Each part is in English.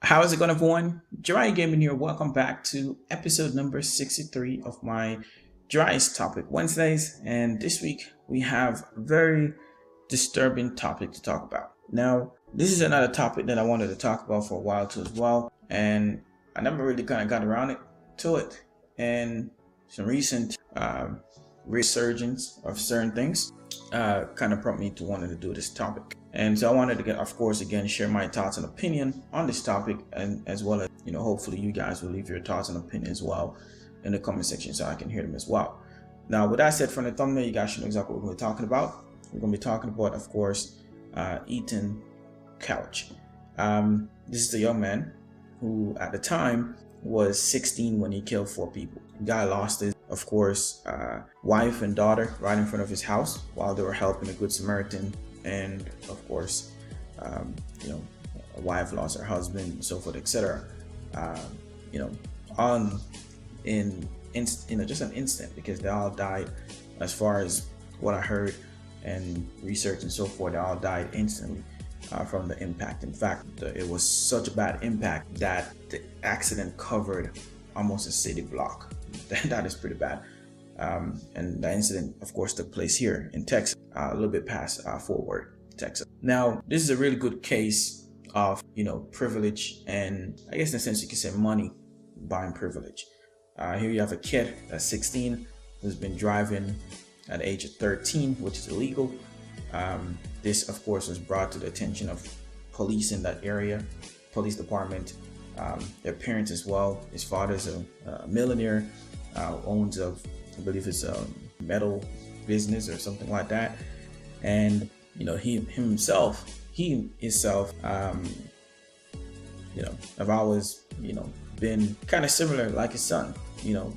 How is it going, everyone? JiraiyaGaming here. Welcome back to episode number 63 of my Jiraiya's Topic Wednesdays. And this week we have a very disturbing topic to talk about. Now, this is another topic that I wanted to talk about for a while too as well. And I never really kind of got around to it. And some recent resurgence of certain things kind of prompted me to wanting to do this topic. And so I wanted to get, of course, again, share my thoughts and opinion on this topic, and as well as, hopefully you guys will leave your thoughts and opinion as well in the comment section so I can hear them as well. Now, with that said, from the thumbnail, you guys should know exactly what we're going to be talking about. We're going to be talking about, of course, Ethan Couch. This is a young man who, at the time, was 16 when he killed 4 people. The guy lost his, of course, wife and daughter right in front of his house while they were helping a Good Samaritan. And of course, a wife lost her husband, and so forth, etc. Just an instant, because they all died. As far as what I heard and research and so forth, they all died instantly from the impact. In fact, it was such a bad impact that the accident covered almost a city block. That is pretty bad. And the incident, of course, took place here in Texas, a little bit past Fort Worth, Texas. Now, this is a really good case of, privilege, and I guess in a sense you can say money buying privilege. Here you have a kid that's 16 who's been driving at the age of 13, which is illegal. This, of course, was brought to the attention of police in that area, police department, their parents as well. His father's a millionaire, owns I believe it's a metal business or something like that. And, he himself, have always, been kind of similar like his son,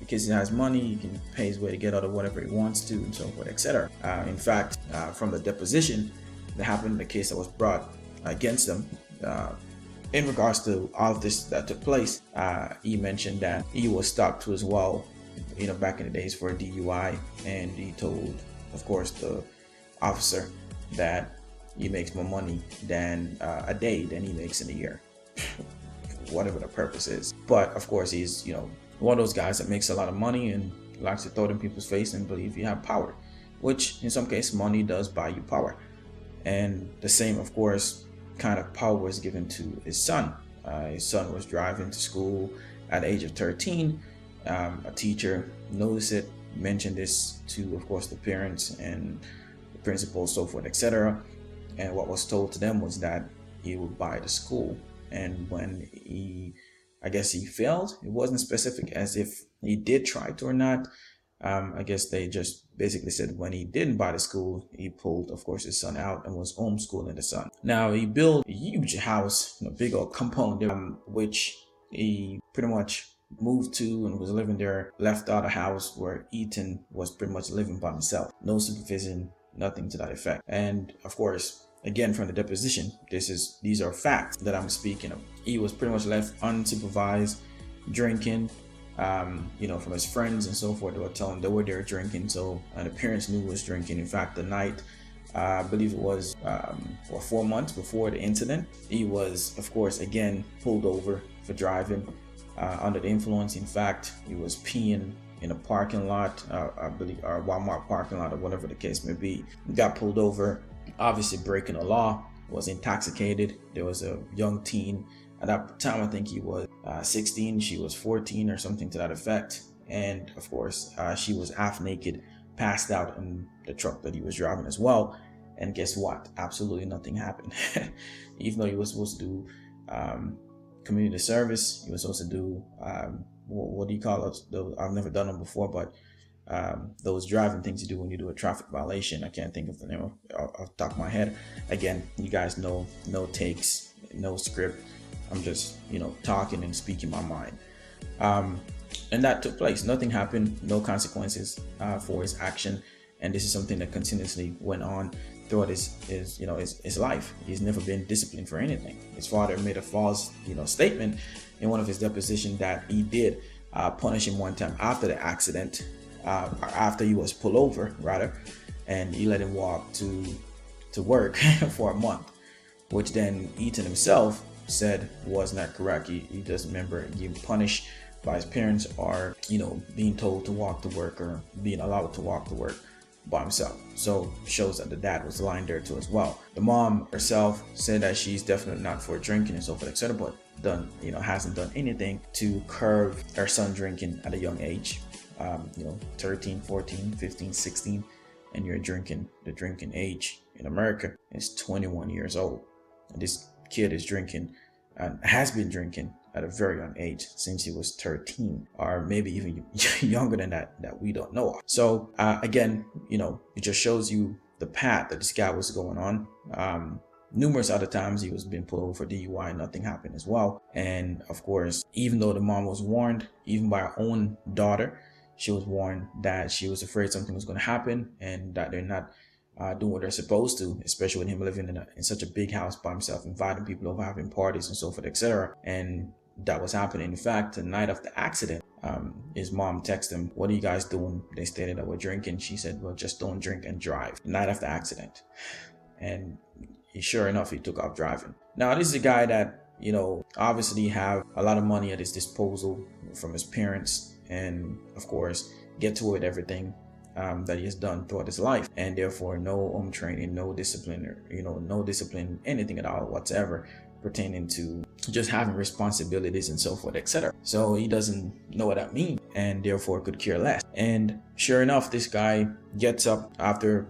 because he has money, he can pay his way to get out of whatever he wants to and so forth, etc. In fact, from the deposition that happened in the case that was brought against him, in regards to all of this that took place, he mentioned that he was stopped too as well, back in the days for a DUI, and he told, of course, the officer that he makes more money than a day than he makes in a year, whatever the purpose is. But of course, he's one of those guys that makes a lot of money and likes to throw it in people's face and believe you have power, which in some cases money does buy you power. And the same, of course, kind of power was given to his son. His son was driving to school at the age of 13. A teacher noticed it, mentioned this to, of course, the parents and the principal, so forth, etc. And what was told to them was that he would buy the school. And when he failed, it wasn't specific as if he did try to or not. I guess they just basically said when he didn't buy the school, he pulled, of course, his son out and was homeschooling the son. Now, he built a huge house, a big old compound, which he pretty much moved to and was living there, left out a house where Ethan was pretty much living by himself. No supervision, nothing to that effect. And of course, again, from the deposition, these are facts that I'm speaking of. He was pretty much left unsupervised, drinking, from his friends and so forth. They were telling they were there drinking, so the parents knew he was drinking. In fact, the night, I believe it was 4 months before the incident, he was, of course, again pulled over for driving under the influence. In fact, he was peeing in a parking lot, I believe, or Walmart parking lot, or whatever the case may be. He got pulled over, obviously breaking the law, was intoxicated. There was a young teen. At that time, I think he was 16, she was 14 or something to that effect. And of course, she was half naked, passed out in the truck that he was driving as well. And guess what? Absolutely nothing happened. Even though he was supposed to do community service, he was supposed to do, what do you call it? I've never done them before, but those driving things you do when you do a traffic violation. I can't think of the name off the top of my head. Again, you guys know, no takes, no script. I'm just, talking and speaking my mind. And that took place. Nothing happened, no consequences for his action. And this is something that continuously went on throughout his life. He's never been disciplined for anything. His father made a false, statement in one of his depositions that he did punish him one time after the accident, after he was pulled over, rather, and he let him walk to work for a month, which then Ethan himself said was not correct. He doesn't remember being punished by his parents, or being told to walk to work, or being allowed to walk to work by himself. So shows that the dad was lying there too as well. The mom herself said that she's definitely not for drinking and so forth, etc., but hasn't done anything to curb her son drinking at a young age. 13, 14, 15, 16, and you're drinking. The drinking age in America is 21 years old. And this kid is drinking and has been drinking at a very young age, since he was 13, or maybe even younger than that we don't know of. So again, it just shows you the path that this guy was going on. Numerous other times he was being pulled over for DUI and nothing happened as well. And of course, even though the mom was warned, even by her own daughter, she was warned that she was afraid something was going to happen, and that they're not doing what they're supposed to, especially with him living in such a big house by himself, inviting people over, having parties and so forth, etc. And that was happening. In fact, the night of the accident, his mom texted him, "What are you guys doing?" They stated that we're drinking. She said, "Well, just don't drink and drive." The night of the accident. And sure enough, he took off driving. Now, this is a guy that, obviously have a lot of money at his disposal from his parents, and of course, get to with everything that he has done throughout his life, and therefore no home training, no discipline, or no discipline, anything at all whatsoever pertaining to just having responsibilities and so forth, etc. So he doesn't know what that means, and therefore could care less. And sure enough, this guy gets up after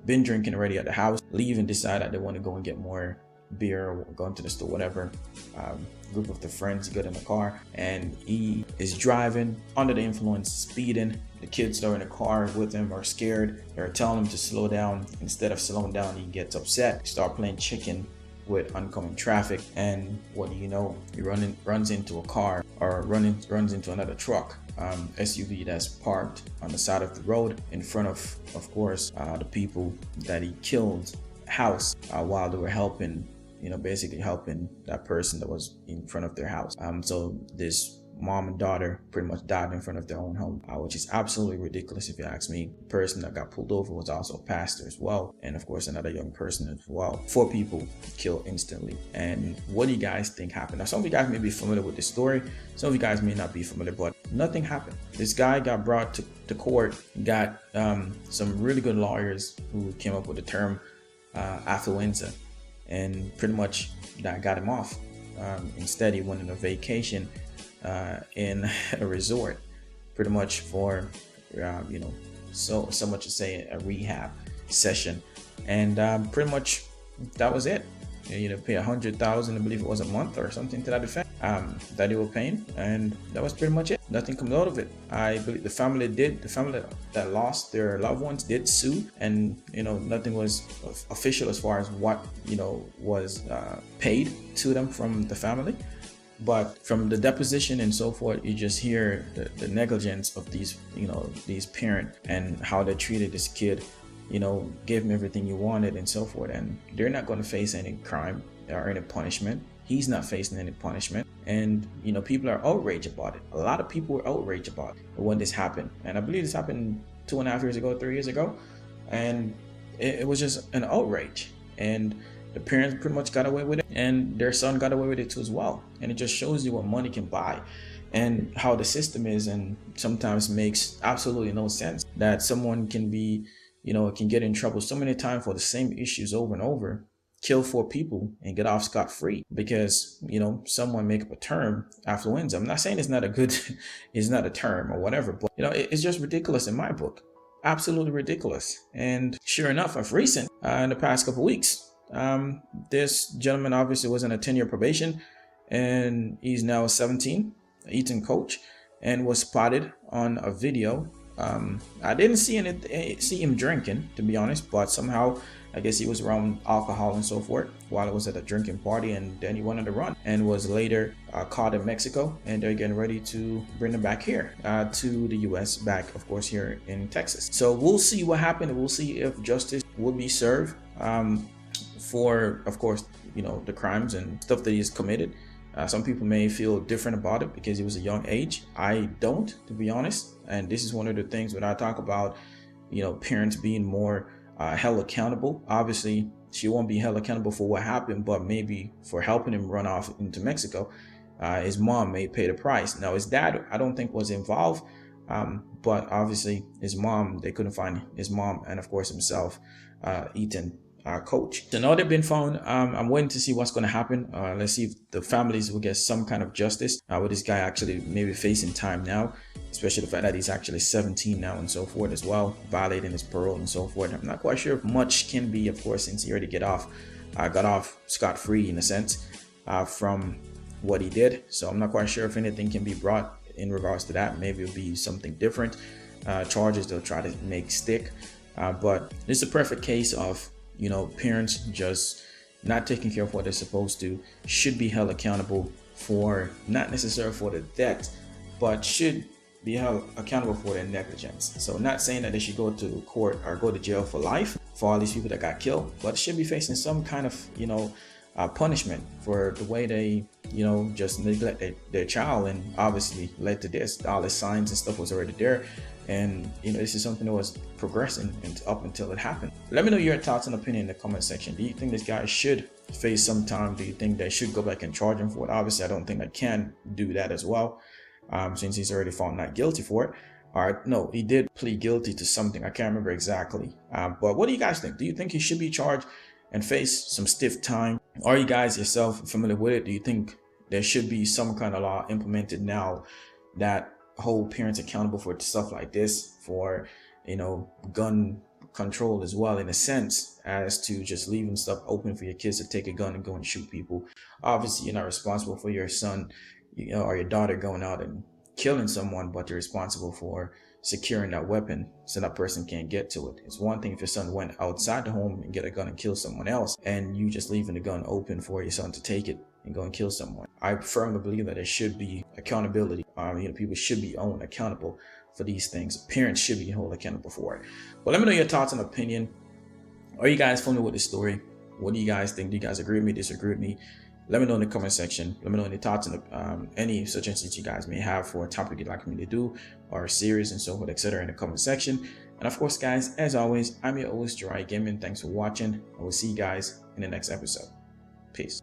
been drinking already at the house, leave and decide that they want to go and get more beer or go into the store, whatever. Group of the friends get in the car, and he is driving under the influence, speeding. The kids that are in the car with him are scared. They're telling him to slow down. Instead of slowing down, he gets upset, start playing chicken with oncoming traffic, and what do you know, he runs into a car, or runs into another truck, SUV that's parked on the side of the road in front of course, the people that he killed house, while they were helping, basically helping that person that was in front of their house. So this mom and daughter pretty much died in front of their own home, which is absolutely ridiculous if you ask me. The person that got pulled over was also a pastor as well, and of course another young person as well. 4 people killed instantly. And what do you guys think happened? Now, some of you guys may be familiar with this story, some of you guys may not be familiar, but nothing happened. This guy got brought to court, got some really good lawyers who came up with the term affluenza, and pretty much that got him off. Instead, he went on a vacation in a resort, pretty much for so much to say a rehab session, and pretty much that was it. Pay $100,000, I believe it was a month or something to that effect, that they were paying, and that was pretty much it. Nothing comes out of it. I believe the family that lost their loved ones did sue, and nothing was official as far as what was paid to them from the family. But from the deposition and so forth, you just hear the negligence of these parents, and how they treated this kid. Gave him everything you wanted and so forth, and they're not going to face any crime or any punishment. He's not facing any punishment, and people are outraged about it. A lot of people were outraged about it when this happened, and I believe this happened 2.5 years ago, 3 years ago, and it was just an outrage. And the parents pretty much got away with it, and their son got away with it too as well. And it just shows you what money can buy, and how the system is, and sometimes makes absolutely no sense that someone can be, can get in trouble so many times for the same issues over and over, kill 4 people and get off scot-free because, someone make up a term, affluenza. I'm not saying it's not a term or whatever, but, it's just ridiculous in my book. Absolutely ridiculous. And sure enough, in the past couple weeks, this gentleman obviously was on a 10-year probation, and he's now 17, Eton coach, and was spotted on a video. I didn't see him drinking, to be honest, but somehow I guess he was around alcohol and so forth while it was at a drinking party, and then he went on the run and was later caught in Mexico, and they're getting ready to bring him back here to the US, back of course here in Texas. So we'll see what happened. We'll see if justice will be served for, of course, the crimes and stuff that he's committed. Some people may feel different about it because he was a young age. I don't, to be honest. And this is one of the things when I talk about, parents being more held accountable. Obviously, she won't be held accountable for what happened, but maybe for helping him run off into Mexico. His mom may pay the price. Now, his dad, I don't think was involved, but obviously his mom, they couldn't find his mom, and of course himself, Ethan, coach. So now they've been found. I'm waiting to see what's going to happen. Let's see if the families will get some kind of justice with this guy actually maybe facing time now, especially the fact that he's actually 17 now and so forth as well, violating his parole and so forth. I'm not quite sure if much can be, of course, since he already got off scot-free in a sense from what he did. So I'm not quite sure if anything can be brought in regards to that. Maybe it'll be something different, charges they'll try to make stick, but this is a perfect case of, you know, parents just not taking care of what they're supposed to, should be held accountable for, not necessarily for the debt, but should be held accountable for their negligence. So not saying that they should go to court or go to jail for life for all these people that got killed, but should be facing some kind of, you know, punishment for the way they, you know, just neglect their child, and obviously led to this. All the signs and stuff was already there, and you know, this is something that was progressing up until it happened. Let me know your thoughts and opinion in the comment section. Do you think this guy should face some time? Do you think they should go back and charge him for it? Obviously, I don't think I can do that as well, since he's already found not guilty for it. All right, no, he did plead guilty to something. I can't remember exactly, but what do you guys think? Do you think he should be charged and face some stiff time? Are you guys yourself familiar with it? Do you think there should be some kind of law implemented now that hold parents accountable for stuff like this, for, you know, gun control as well, in a sense, as to just leaving stuff open for your kids to take a gun and go and shoot people? Obviously, you're not responsible for your son, you know, or your daughter going out and killing someone, but you're responsible for securing that weapon so that person can't get to it. It's one thing if your son went outside the home and get a gun and kill someone else, and you just leaving the gun open for your son to take it and go and kill someone. I firmly believe that there should be accountability. You know, people should be held accountable for these things. Parents should be held accountable for it. But let me know your thoughts and opinion. Are you guys familiar with this story? What do you guys think? Do you guys agree with me, disagree with me? Let me know in the comment section. Let me know any thoughts and any suggestions you guys may have for a topic you'd like me to do, or a series and so forth, etc. in the comment section. And of course, guys, as always, I'm your host, JiraiyaGaming. Thanks for watching. I will see you guys in the next episode. Peace.